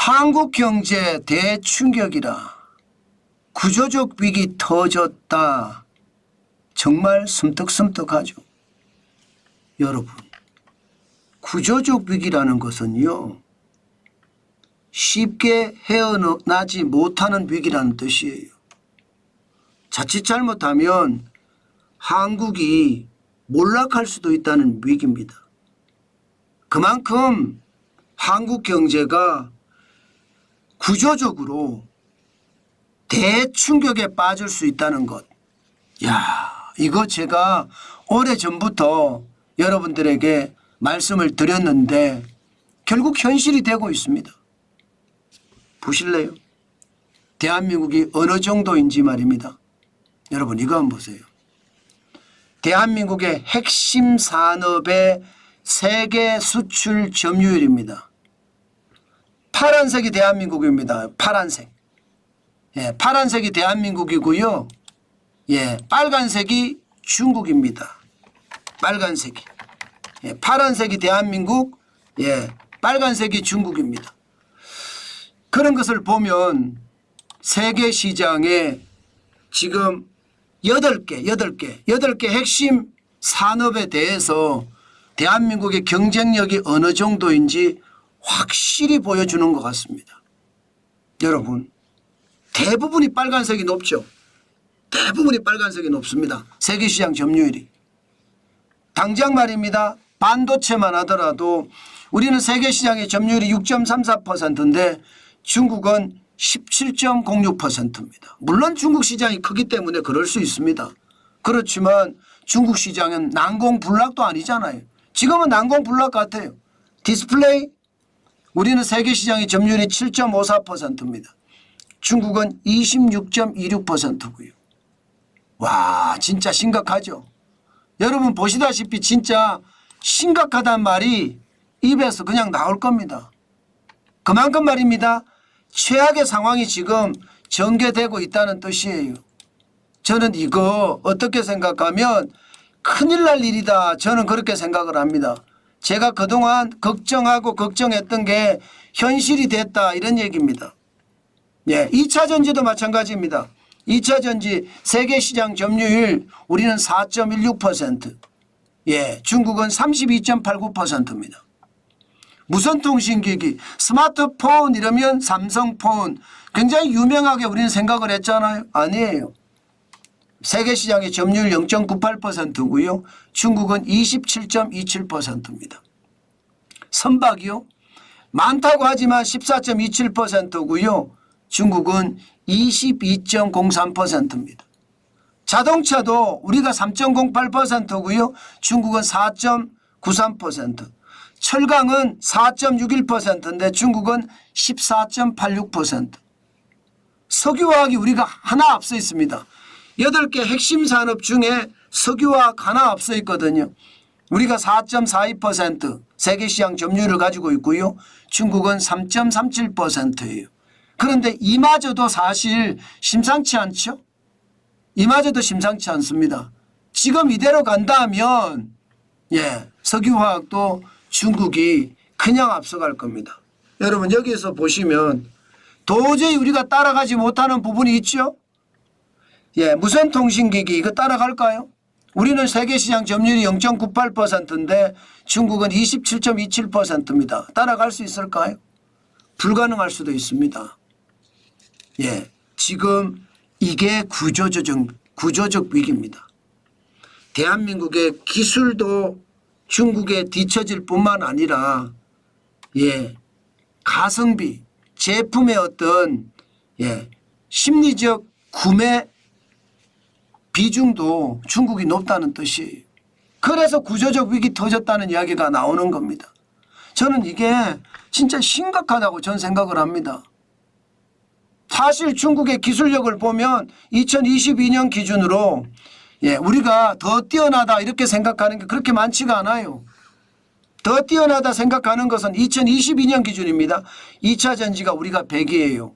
한국 경제 대충격이라. 구조적 위기 터졌다. 정말 섬뜩섬뜩하죠. 여러분, 구조적 위기라는 것은요, 쉽게 헤어나지 못하는 위기라는 뜻이에요. 자칫 잘못하면 한국이 몰락할 수도 있다는 위기입니다. 그만큼 한국 경제가 구조적으로 대충격에 빠질 수 있다는 것. 야, 이거 제가 오래전부터 여러분들에게 말씀을 드렸는데 결국 현실이 되고 있습니다. 보실래요? 대한민국이 어느 정도인지 말입니다. 여러분 이거 한번 보세요. 대한민국의 핵심 산업의 세계 수출 점유율입니다. 파란색이 대한민국입니다. 파란색. 예, 파란색이 대한민국이고요. 예, 빨간색이 중국입니다. 빨간색이. 예, 파란색이 대한민국, 예, 빨간색이 중국입니다. 그런 것을 보면 세계 시장에 지금 8개 핵심 산업에 대해서 대한민국의 경쟁력이 어느 정도인지 확실히 보여주는 것 같습니다. 여러분, 대부분이 빨간색이 높죠. 대부분이 빨간색이 높습니다. 세계시장 점유율이. 당장 말입니다. 반도체만 하더라도 우리는 세계시장의 점유율이 6.34%인데 중국은 17.06%입니다. 물론 중국 시장이 크기 때문에 그럴 수 있습니다. 그렇지만 중국 시장은 난공불락도 아니잖아요. 지금은 난공불락 같아요. 디스플레이 우리는 세계시장의 점유율이 7.54%입니다. 중국은 26.26%고요. 와, 진짜 심각하죠. 여러분 보시다시피 진짜 심각하단 말이 입에서 그냥 나올 겁니다. 그만큼 말입니다. 최악의 상황이 지금 전개되고 있다는 뜻이에요. 저는 이거 어떻게 생각하면 큰일 날 일이다. 저는 그렇게 생각을 합니다. 제가 그동안 걱정하고 걱정했던 게 현실이 됐다 이런 얘기입니다. 예, 2차 전지도 마찬가지입니다. 2차 전지 세계시장 점유율 우리는 4.16%, 예, 중국은 32.89%입니다. 무선통신기기, 스마트폰 이러면 삼성폰 굉장히 유명하게 우리는 생각을 했잖아요. 아니에요. 세계시장의 점유율 0.98%고요. 중국은 27.27%입니다. 선박이요. 많다고 하지만 14.27%고요. 중국은 22.03%입니다. 자동차도 우리가 3.08%고요. 중국은 4.93%. 철강은 4.61%인데 중국은 14.86%. 석유화학이 우리가 하나 앞서 있습니다. 8개 핵심 산업 중에 석유화학 하나 앞서 있거든요. 우리가 4.42% 세계시장 점유율을 가지고 있고요. 중국은 3.37%예요. 그런데 이마저도 사실 심상치 않죠. 이마저도 심상치 않습니다. 지금 이대로 간다면 예, 석유화학도 중국이 그냥 앞서갈 겁니다. 여러분 여기서 보시면 도저히 우리가 따라가지 못하는 부분이 있죠. 예, 무선통신기기 이거 따라갈까요? 우리는 세계시장 점유율이 0.98%인데 중국은 27.27%입니다. 따라갈 수 있을까요? 불가능할 수도 있습니다. 예, 지금 이게 구조적 위기입니다. 대한민국의 기술도 중국에 뒤처질 뿐만 아니라 예, 가성비, 제품의 어떤 예, 심리적 구매 비중도 중국이 높다는 뜻이에요. 그래서 구조적 위기 터졌다는 이야기가 나오는 겁니다. 저는 이게 진짜 심각하다고 저는 생각을 합니다. 사실 중국의 기술력을 보면 2022년 기준으로 예, 우리가 더 뛰어나다 이렇게 생각하는 게 그렇게 많지가 않아요. 더 뛰어나다 생각하는 것은 2022년 기준입니다. 2차 전지가 우리가 100이에요.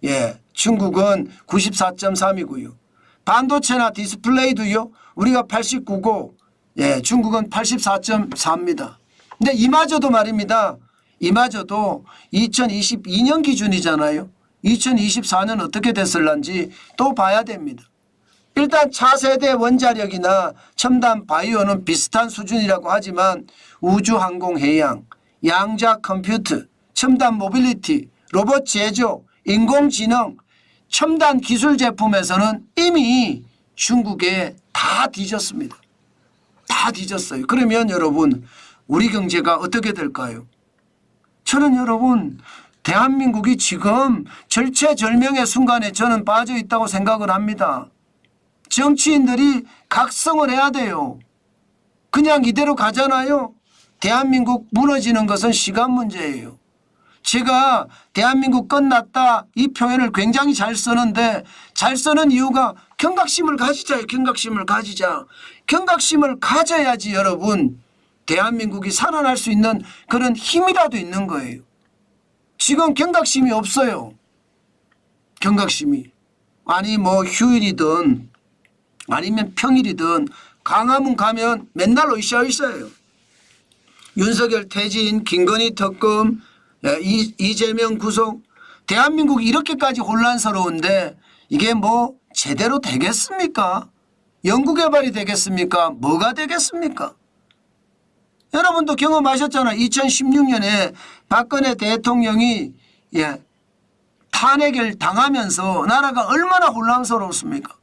예, 중국은 94.3이고요. 반도체나 디스플레이도요. 우리가 89고 예, 중국은 84.4입니다. 근데 이마저도 말입니다. 이마저도 2022년 기준이잖아요. 2024년 어떻게 됐을런지 또 봐야 됩니다. 일단 차세대 원자력이나 첨단 바이오는 비슷한 수준이라고 하지만 우주 항공 해양, 양자 컴퓨터, 첨단 모빌리티, 로봇 제조, 인공지능, 첨단 기술 제품에서는 이미 중국에 다 뒤졌습니다. 다 뒤졌어요. 그러면 여러분 우리 경제가 어떻게 될까요? 저는 여러분 대한민국이 지금 절체절명의 순간에 저는 빠져 있다고 생각을 합니다. 정치인들이 각성을 해야 돼요. 그냥 이대로 가잖아요. 대한민국 무너지는 것은 시간 문제예요. 제가 대한민국 끝났다 이 표현을 굉장히 잘 쓰는데 잘 쓰는 이유가 경각심을 가지자요. 경각심을 가지자. 경각심을 가져야지 여러분 대한민국이 살아날 수 있는 그런 힘이라도 있는 거예요. 지금 경각심이 없어요. 경각심이. 아니 뭐 휴일이든 아니면 평일이든 광화문 가면 맨날 으쌰으쌰예요. 윤석열 퇴진, 김건희 특검, 이재명 구속. 대한민국이 이렇게까지 혼란스러운데 이게 뭐 제대로 되겠습니까? 연구개발이 되겠습니까? 뭐가 되겠습니까? 여러분도 경험하셨잖아요. 2016년에 박근혜 대통령이 탄핵을 당하면서 나라가 얼마나 혼란스러웠습니까?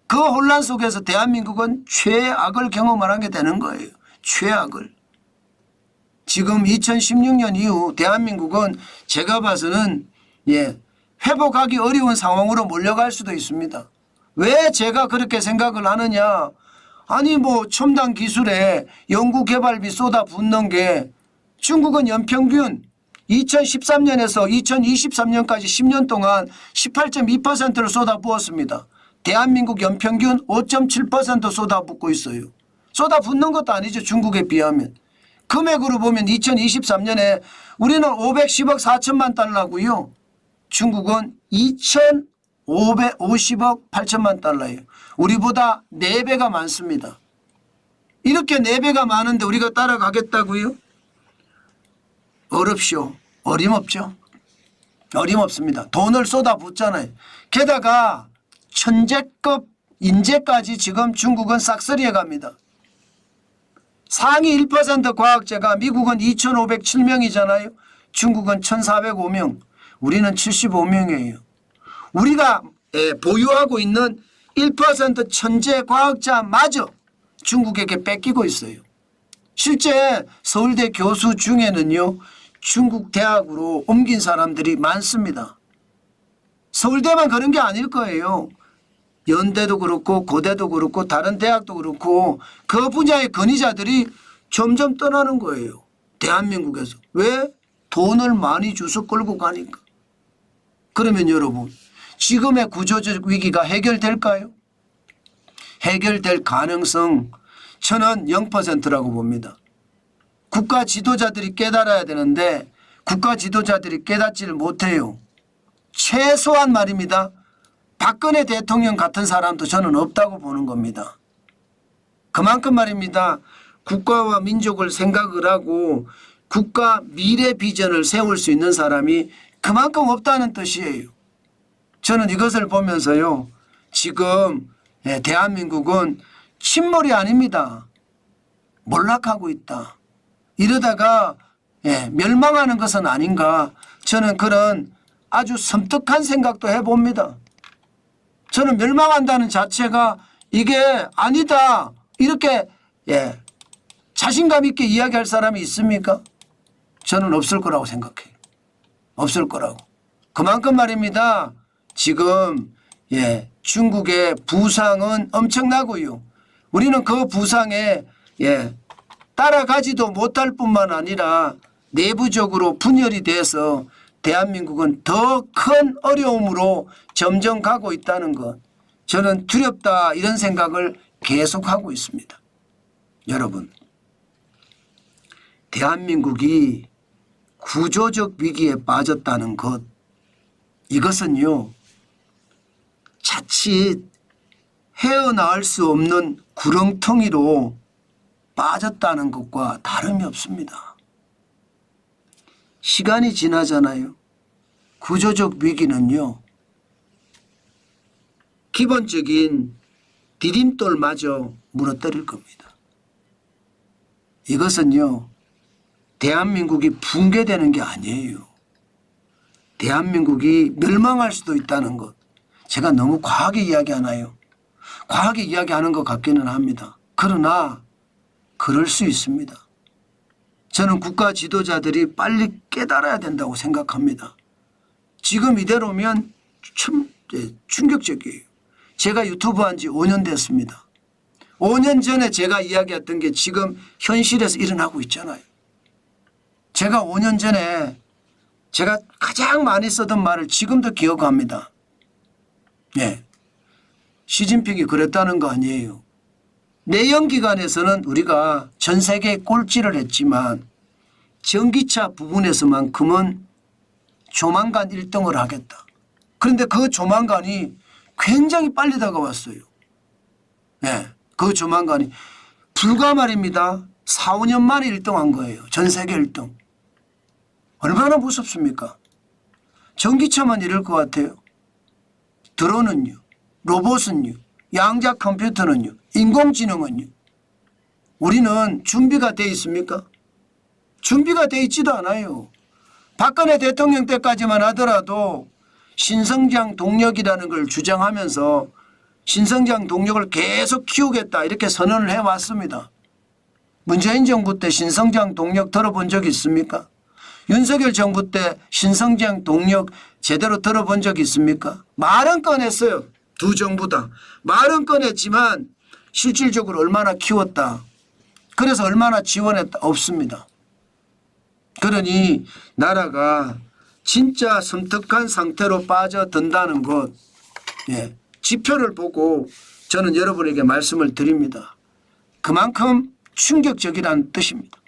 그 혼란 속에서 대한민국은 최악을 경험을 하게 되는 거예요. 최악을. 지금 2016년 이후 대한민국은 제가 봐서는 회복하기 어려운 상황으로 몰려갈 수도 있습니다. 왜 제가 그렇게 생각을 하느냐. 아니 뭐 첨단 기술에 연구개발비 쏟아붓는 게 중국은 연평균 2013년에서 2023년까지 10년 동안 18.2%를 쏟아부었습니다. 대한민국 연평균 5.7% 쏟아붓고 있어요. 쏟아붓는 것도 아니죠. 중국에 비하면. 금액으로 보면 2023년에 우리는 510억 4천만 달러고요. 중국은 2,550억 8천만 달러예요. 우리보다 4배가 많습니다. 이렇게 4배가 많은데 우리가 따라가겠다고요? 어렵쇼. 어림없죠. 어림없습니다. 돈을 쏟아붓잖아요. 게다가 천재급 인재까지 지금 중국은 싹쓸이해 갑니다. 상위 1% 과학자가 미국은 2,507명이잖아요. 중국은 1,405명. 우리는 75명이에요. 우리가 보유하고 있는 1% 천재 과학자마저 중국에게 뺏기고 있어요. 실제 서울대 교수 중에는요. 중국 대학으로 옮긴 사람들이 많습니다. 서울대만 그런 게 아닐 거예요. 연대도 그렇고 고대도 그렇고 다른 대학도 그렇고 그 분야의 권위자들이 점점 떠나는 거예요. 대한민국에서. 왜? 돈을 많이 주서 끌고 가니까. 그러면 여러분 지금의 구조적 위기가 해결될까요? 해결될 가능성 저는 0%라고 봅니다. 국가 지도자들이 깨달아야 되는데 국가 지도자들이 깨닫지를 못해요. 최소한 말입니다. 박근혜 대통령 같은 사람도 저는 없다고 보는 겁니다. 그만큼 말입니다. 국가와 민족을 생각을 하고 국가 미래 비전을 세울 수 있는 사람이 그만큼 없다는 뜻이에요. 저는 이것을 보면서요. 지금 대한민국은 침몰이 아닙니다. 몰락하고 있다. 이러다가 멸망하는 것은 아닌가. 저는 그런 아주 섬뜩한 생각도 해봅니다. 저는 멸망한다는 자체가 이게 아니다. 이렇게 자신감 있게 이야기할 사람이 있습니까? 저는 없을 거라고 생각해요. 없을 거라고. 그만큼 말입니다. 지금 중국의 부상은 엄청나고요. 우리는 그 부상에 따라가지도 못할 뿐만 아니라 내부적으로 분열이 돼서 대한민국은 더 큰 어려움으로 점점 가고 있다는 것. 저는 두렵다 이런 생각을 계속하고 있습니다. 여러분, 대한민국이 구조적 위기에 빠졌다는 것, 이것은요 자칫 헤어나올 수 없는 구렁텅이로 빠졌다는 것과 다름이 없습니다. 시간이 지나잖아요. 구조적 위기는요. 기본적인 디딤돌마저 무너뜨릴 겁니다. 이것은요. 대한민국이 붕괴되는 게 아니에요. 대한민국이 멸망할 수도 있다는 것. 제가 너무 과하게 이야기하나요? 과하게 이야기하는 것 같기는 합니다. 그러나 그럴 수 있습니다. 저는 국가 지도자들이 빨리 깨달아야 된다고 생각합니다. 지금 이대로면 참 충격적이에요. 제가 유튜브 한 지 5년 됐습니다. 5년 전에 제가 이야기했던 게 지금 현실에서 일어나고 있잖아요. 제가 5년 전에 제가 가장 많이 쓰던 말을 지금도 기억합니다. 예. 시진핑이 그랬다는 거 아니에요. 내연 기관에서는 우리가 전 세계에 꼴찌를 했지만 전기차 부분에서만큼은 조만간 1등을 하겠다. 그런데 그 조만간이 굉장히 빨리 다가왔어요. 네, 그 조만간이 불과 말입니다. 4, 5년 만에 1등한 거예요. 전 세계 1등. 얼마나 무섭습니까? 전기차만 이럴 것 같아요. 드론은요. 로봇은요. 양자 컴퓨터는요. 인공지능은요. 우리는 준비가 돼 있습니까? 준비가 돼 있지도 않아요. 박근혜 대통령 때까지만 하더라도 신성장 동력이라는 걸 주장하면서 신성장 동력을 계속 키우겠다 이렇게 선언을 해왔습니다. 문재인 정부 때 신성장 동력 들어본 적 있습니까? 윤석열 정부 때 신성장 동력 제대로 들어본 적 있습니까? 말은 꺼냈어요. 두 정부 다. 말은 꺼냈지만 실질적으로 얼마나 키웠다. 그래서 얼마나 지원했다. 없습니다. 그러니 나라가 진짜 섬뜩한 상태로 빠져든다는 것, 예, 지표를 보고 저는 여러분에게 말씀을 드립니다. 그만큼 충격적이라는 뜻입니다.